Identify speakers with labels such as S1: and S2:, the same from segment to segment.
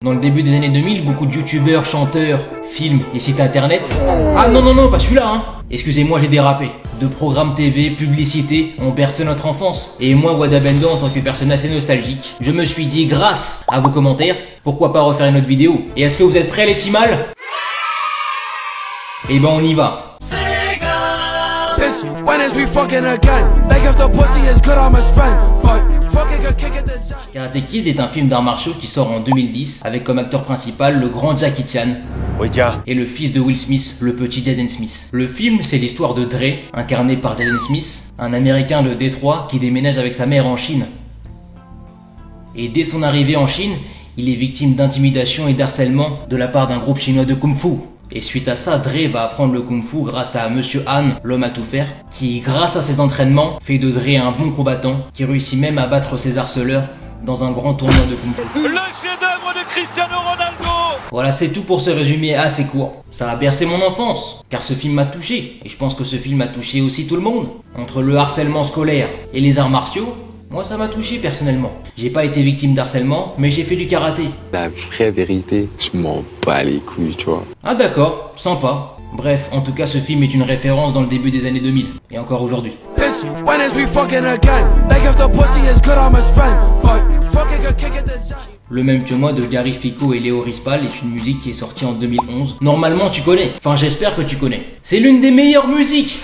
S1: Dans le début des années 2000, beaucoup de youtubeurs, chanteurs, films et sites internet... Ah non, pas celui-là, hein. Excusez-moi, j'ai dérapé. De programmes TV, publicités ont bercé notre enfance. Et moi, Wada Bendo, en tant que personne assez nostalgique, je me suis dit, grâce à vos commentaires, pourquoi pas refaire une autre vidéo. Et est-ce que vous êtes prêts les petits-mâles? Eh ben on y va. Karate Kid est un film d'arts martiaux qui sort en 2010 avec comme acteur principal le grand Jackie Chan et le fils de Will Smith, le petit Jaden Smith. Le film, c'est l'histoire de Dre, incarné par Jaden Smith, un américain de Détroit qui déménage avec sa mère en Chine. Et dès son arrivée en Chine, il est victime d'intimidation et d'harcèlement de la part d'un groupe chinois de Kung-Fu. Et suite à ça, Dre va apprendre le Kung-Fu grâce à Monsieur Han, l'homme à tout faire, qui, grâce à ses entraînements, fait de Dre un bon combattant, qui réussit même à battre ses harceleurs dans un grand tournoi de Kung-Fu.
S2: Le chef-d'œuvre de Cristiano Ronaldo!
S1: Voilà, c'est tout pour ce résumé assez court. Ça a bercé mon enfance, car ce film m'a touché. Et je pense que ce film a touché aussi tout le monde. Entre le harcèlement scolaire et les arts martiaux, moi ça m'a touché personnellement. J'ai pas été victime d'harcèlement, mais j'ai fait du karaté.
S3: La vraie vérité, je m'en bats les couilles, tu vois.
S1: Ah d'accord, sympa. Bref, en tout cas ce film est une référence dans le début des années 2000, et encore aujourd'hui. Le même que moi de Gary Fico et Léo Rispal est une musique qui est sortie en 2011. Normalement tu connais, enfin j'espère que tu connais. C'est l'une des meilleures musiques.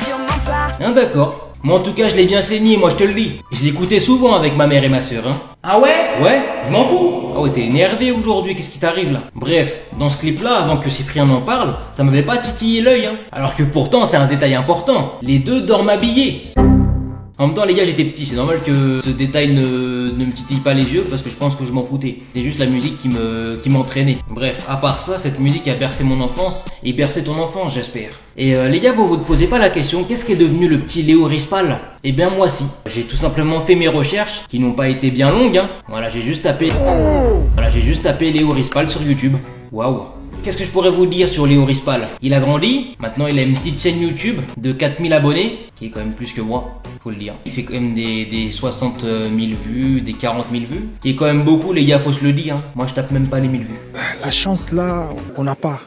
S1: Hein d'accord. Moi en tout cas je l'ai bien saigné, moi je te le dis. Je l'écoutais souvent avec ma mère et ma soeur, hein. Ah ouais? Ouais, je m'en fous. Ah ouais, t'es énervé aujourd'hui, qu'est-ce qui t'arrive là? Bref, dans ce clip là, avant que Cyprien en parle, ça m'avait pas titillé l'œil, hein. Alors que pourtant c'est un détail important, les deux dorment habillés. En même temps les gars, j'étais petit, c'est normal que ce détail ne me titille pas les yeux parce que je pense que je m'en foutais. C'était juste la musique qui m'entraînait. Bref, à part ça, cette musique a bercé mon enfance et bercé ton enfance, j'espère. Et les gars, vous te posez pas la question, qu'est-ce qu'est devenu le petit Léo Rispal? Eh bien moi si. J'ai tout simplement fait mes recherches, qui n'ont pas été bien longues, hein. Voilà, j'ai juste tapé Léo Rispal sur YouTube. Waouh. Qu'est-ce que je pourrais vous dire sur Léo Rispal? Il a grandi, maintenant il a une petite chaîne YouTube de 4000 abonnés, qui est quand même plus que moi, faut le dire. Il fait quand même des 60 000 vues, des 40 000 vues, qui est quand même beaucoup les gars, faut se le dire, hein. Moi je tape même pas les 1000 vues.
S4: La chance là, on n'a pas.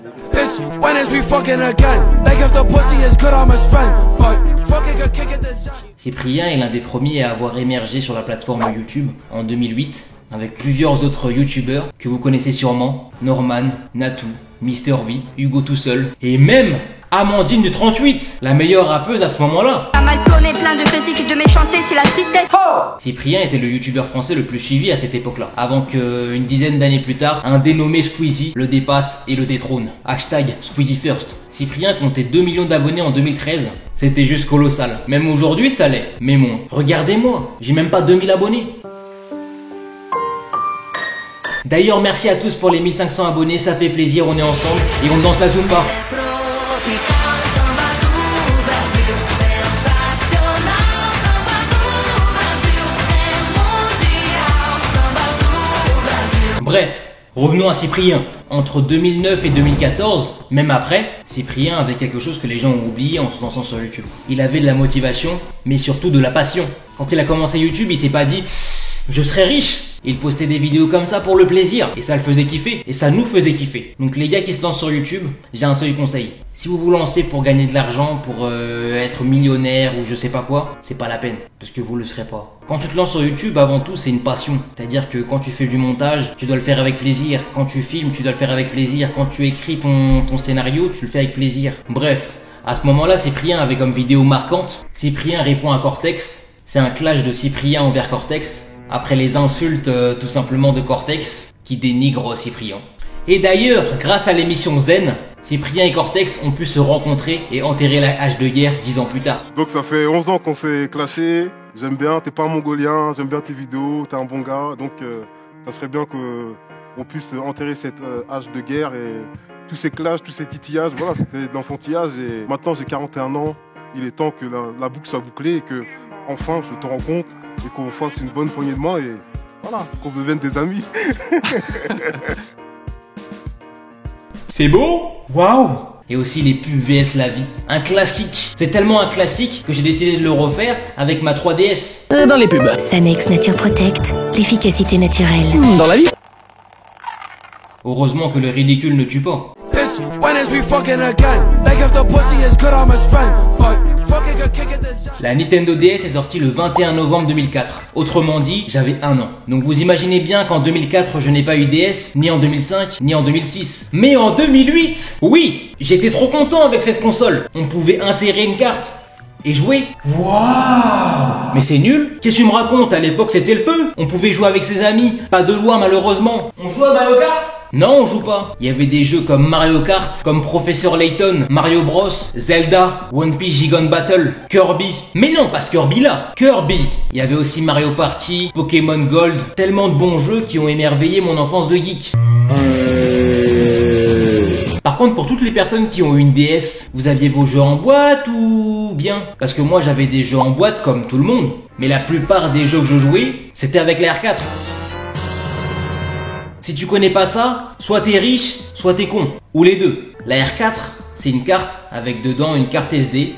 S1: Cyprien est l'un des premiers à avoir émergé sur la plateforme YouTube en 2008, avec plusieurs autres youtubeurs que vous connaissez sûrement, Norman, Natou, Mister V, Hugo tout seul, et même Amandine du 38, la meilleure rappeuse à ce moment-là.
S5: Pas mal tourné, plein de critiques et de méchanceté, c'est la tristesse.
S1: Cyprien était le youtubeur français le plus suivi à cette époque-là, avant qu'une dizaine d'années plus tard, un dénommé Squeezie le dépasse et le détrône. Hashtag Squeezie First. Cyprien comptait 2 millions d'abonnés en 2013. C'était juste colossal. Même aujourd'hui, ça l'est, mais moins. Regardez-moi, j'ai même pas 2000 abonnés. D'ailleurs, merci à tous pour les 1500 abonnés, ça fait plaisir, on est ensemble et on danse la Zumba. Bref, revenons à Cyprien. Entre 2009 et 2014, même après, Cyprien avait quelque chose que les gens ont oublié en se lançant sur YouTube. Il avait de la motivation, mais surtout de la passion. Quand il a commencé YouTube, il s'est pas dit « je serai riche ». Il postait des vidéos comme ça pour le plaisir, et ça le faisait kiffer, et ça nous faisait kiffer. Donc les gars qui se lancent sur YouTube, j'ai un seul conseil. Si vous vous lancez pour gagner de l'argent, pour être millionnaire ou je sais pas quoi, c'est pas la peine, parce que vous le serez pas. Quand tu te lances sur YouTube, avant tout, c'est une passion. C'est-à-dire que quand tu fais du montage, tu dois le faire avec plaisir. Quand tu filmes, tu dois le faire avec plaisir. Quand tu écris ton scénario, tu le fais avec plaisir. Bref, à ce moment-là, Cyprien avait comme vidéo marquante, Cyprien répond à Cortex. C'est un clash de Cyprien envers Cortex. Après les insultes tout simplement de Cortex qui dénigre Cyprien. Et d'ailleurs, grâce à l'émission Zen, Cyprien et Cortex ont pu se rencontrer et enterrer la hache de guerre 10 ans plus tard.
S6: Donc ça fait 11 ans qu'on s'est clashé, j'aime bien, t'es pas un mongolien, j'aime bien tes vidéos, t'es un bon gars, donc ça serait bien qu'on puisse enterrer cette hache de guerre et tous ces clashs, tous ces titillages, voilà, c'était de l'enfantillage et maintenant j'ai 41 ans, il est temps que la boucle soit bouclée et que enfin je te rencontre et qu'on fasse une bonne poignée de main et voilà, qu'on se devienne des amis.
S1: C'est beau? Waouh! Et aussi les pubs VS la vie. Un classique. C'est tellement un classique que j'ai décidé de le refaire avec ma 3DS.
S4: Dans les pubs.
S7: Sanex Nature Protect, l'efficacité naturelle.
S4: Dans la vie.
S1: Heureusement que le ridicule ne tue pas. La Nintendo DS est sortie le 21 novembre 2004. Autrement dit, j'avais 1 an. Donc vous imaginez bien qu'en 2004, je n'ai pas eu DS, ni en 2005, ni en 2006. Mais en 2008, oui, j'étais trop content avec cette console. On pouvait insérer une carte et jouer. Waouh! Mais c'est nul. Qu'est-ce que tu me racontes? À l'époque, c'était le feu. On pouvait jouer avec ses amis. Pas de loi, malheureusement. On joue à Mario Kart? Non, on joue pas. Il y avait des jeux comme Mario Kart, comme Professeur Layton, Mario Bros, Zelda, One Piece Gigan Battle, Kirby. Mais non, pas ce Kirby là. Kirby. Il y avait aussi Mario Party, Pokémon Gold. Tellement de bons jeux qui ont émerveillé mon enfance de geek. Par contre, pour toutes les personnes qui ont eu une DS, vous aviez vos jeux en boîte ou bien? Parce que moi j'avais des jeux en boîte comme tout le monde. Mais la plupart des jeux que je jouais, c'était avec la R4. Si tu connais pas ça, soit t'es riche, soit t'es con. Ou les deux. La R4, c'est une carte avec dedans une carte SD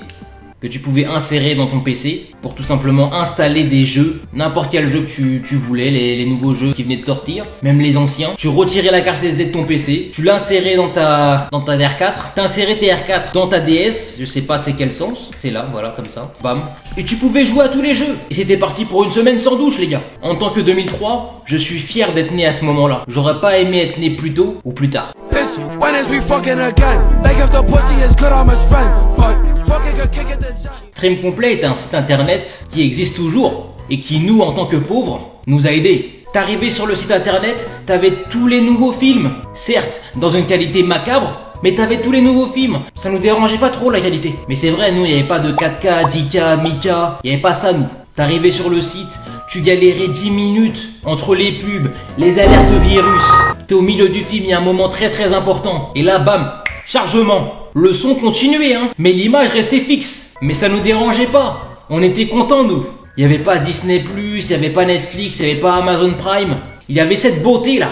S1: que tu pouvais insérer dans ton PC pour tout simplement installer des jeux, n'importe quel jeu que tu voulais, les nouveaux jeux qui venaient de sortir, même les anciens. Tu retirais la carte SD de ton PC, tu l'insérais dans ta R4, t'insérais tes R4 dans ta DS, je sais pas c'est quel sens, c'est là, voilà, comme ça, bam. Et tu pouvais jouer à tous les jeux. Et c'était parti pour une semaine sans douche, les gars. En tant que 2003, je suis fier d'être né à ce moment-là. J'aurais pas aimé être né plus tôt ou plus tard. Stream Complet est un site internet qui existe toujours et qui nous, en tant que pauvres, nous a aidés. T'arrivais sur le site internet, t'avais tous les nouveaux films, certes dans une qualité macabre, mais t'avais tous les nouveaux films. Ça nous dérangeait pas trop la qualité. Mais c'est vrai, nous, il n'y avait pas de 4K, 10K, 1000K, il n'y avait pas ça, nous. T'arrivais sur le site, tu galérais 10 minutes entre les pubs, les alertes virus. T'es au milieu du film, il y a un moment très très important. Et là, bam, chargement. Le son continuait, hein, mais l'image restait fixe. Mais ça nous dérangeait pas. On était contents, nous. Il n'y avait pas Disney+, il n'y avait pas Netflix, il n'y avait pas Amazon Prime. Il y avait cette beauté là.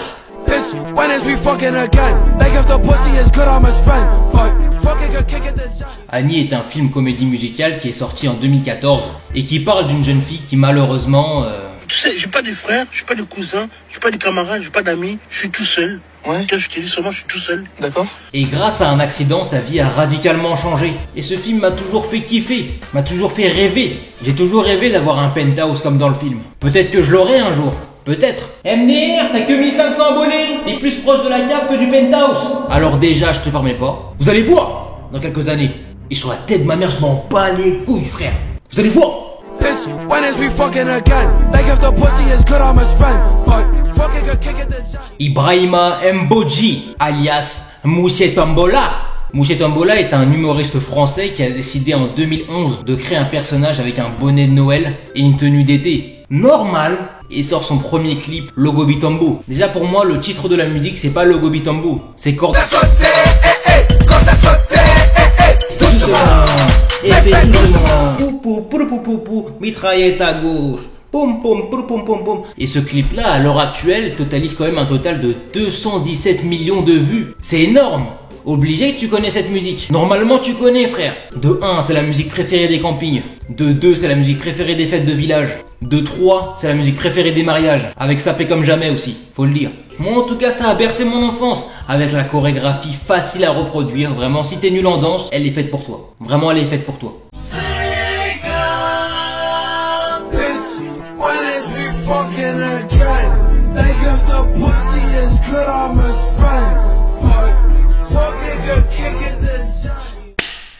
S1: Annie est un film comédie musicale qui est sorti en 2014 et qui parle d'une jeune fille qui malheureusement...
S7: Tu sais, j'ai pas de frère, j'ai pas de cousin, j'ai pas de camarade, j'ai pas d'amis, je suis tout seul. Ouais. Quand je te dis seulement, je suis tout seul. D'accord.
S1: Et grâce à un accident, sa vie a radicalement changé. Et ce film m'a toujours fait kiffer, m'a toujours fait rêver. J'ai toujours rêvé d'avoir un penthouse comme dans le film. Peut-être que je l'aurai un jour. Peut-être. MDR, t'as que 1500 abonnés. T'es plus proche de la cave que du penthouse. Alors déjà, je te permets pas. Vous allez voir dans quelques années. Et sur la tête de ma mère, je m'en bats les couilles, frère. Vous allez voir. Ibrahima Mboji, alias Moussé Tombola. Moussé Tombola est un humoriste français qui a décidé en 2011 de créer un personnage avec un bonnet de Noël et une tenue d'été. Normal. Et sort son premier clip, Logo Bitombo. Déjà pour moi, le titre de la musique, c'est pas Logo Bitombo, c'est Quand t'as sauté, quand t'as sauté, doucement, effectivement, mitraillette à gauche. Pom pom pom pom pom pom. Et ce clip là à l'heure actuelle totalise quand même un total de 217 millions de vues. C'est énorme. Obligé que tu connais cette musique. Normalement tu connais, frère. De 1, c'est la musique préférée des campings. De 2, c'est la musique préférée des fêtes de village. De 3, c'est la musique préférée des mariages. Avec Sapé comme jamais aussi, faut le dire. Moi en tout cas ça a bercé mon enfance. Avec la chorégraphie facile à reproduire. Vraiment, si t'es nul en danse, elle est faite pour toi. Vraiment, elle est faite pour toi.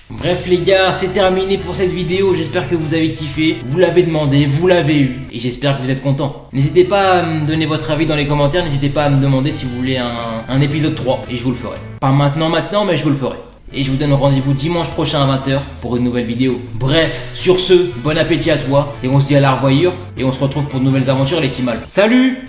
S1: Bref les gars, c'est terminé pour cette vidéo, j'espère que vous avez kiffé, vous l'avez demandé, vous l'avez eu, et j'espère que vous êtes contents. N'hésitez pas à me donner votre avis dans les commentaires, n'hésitez pas à me demander si vous voulez un épisode 3, et je vous le ferai. Pas maintenant, mais je vous le ferai. Et je vous donne rendez-vous dimanche prochain à 20h pour une nouvelle vidéo. Bref, sur ce, bon appétit à toi, et on se dit à la revoyure, et on se retrouve pour de nouvelles aventures les Timals. Salut!